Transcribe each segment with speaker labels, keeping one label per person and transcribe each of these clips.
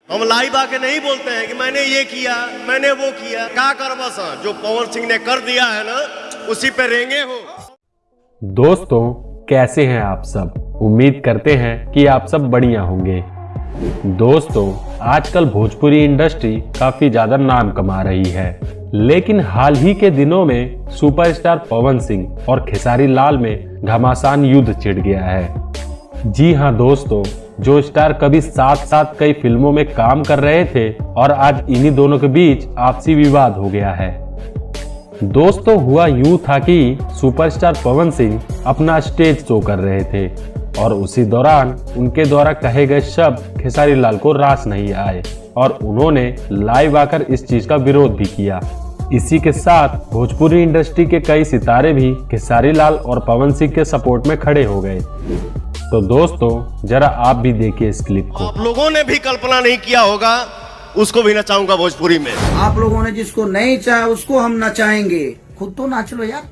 Speaker 1: हम लाइव आके नहीं बोलते हैं कि मैंने ये किया, मैंने वो किया। क्या कर बस जो पवन सिंह ने कर दिया है ना, उसी पे रेंगे हो।
Speaker 2: दोस्तों, कैसे हैं आप सब? उम्मीद करते हैं कि आप सब बढ़िया होंगे। दोस्तों, आजकल भोजपुरी इंडस्ट्री काफी ज्यादा नाम कमा रही है, लेकिन हाल ही के दिनों में सुपरस्टार पवन सिंह और खेसारी लाल में घमासान युद्ध छिड़ गया है। जी हां दोस्तों, जो स्टार कभी साथ साथ कई फिल्मों में काम कर रहे थे और आज इन्हीं दोनों के बीच आपसी विवाद हो गया है। दोस्तों, हुआ यूं था कि सुपरस्टार पवन सिंह अपना स्टेज शो कर रहे थे और उसी दौरान उनके द्वारा कहे गए शब्द खेसारी लाल को रास नहीं आए और उन्होंने लाइव आकर इस चीज का विरोध भी किया। इसी के साथ भोजपुरी इंडस्ट्री के कई सितारे भी खेसारी लाल और पवन सिंह के सपोर्ट में खड़े हो गए। तो दोस्तों, जरा आप भी देखिए इस क्लिप को।
Speaker 1: आप लोगों ने भी कल्पना नहीं किया होगा, उसको भी नचाऊंगा भोजपुरी में।
Speaker 3: आप लोगों ने जिसको नहीं चाहा उसको हम नचाएंगे, खुद तो नाच लो यार।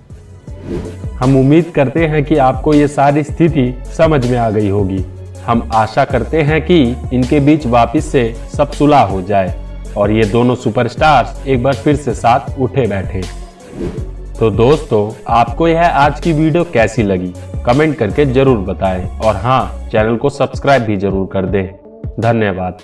Speaker 2: हम उम्मीद करते हैं कि आपको ये सारी स्थिति समझ में आ गई होगी। हम आशा करते हैं कि इनके बीच वापस से सब सुलह हो जाए और ये दोनों सुपरस्टार्स एक बार फिर से साथ उठे बैठे। तो दोस्तों, आपको यह आज की वीडियो कैसी लगी कमेंट करके जरूर बताएं और हाँ, चैनल को सब्सक्राइब भी जरूर कर दें। धन्यवाद।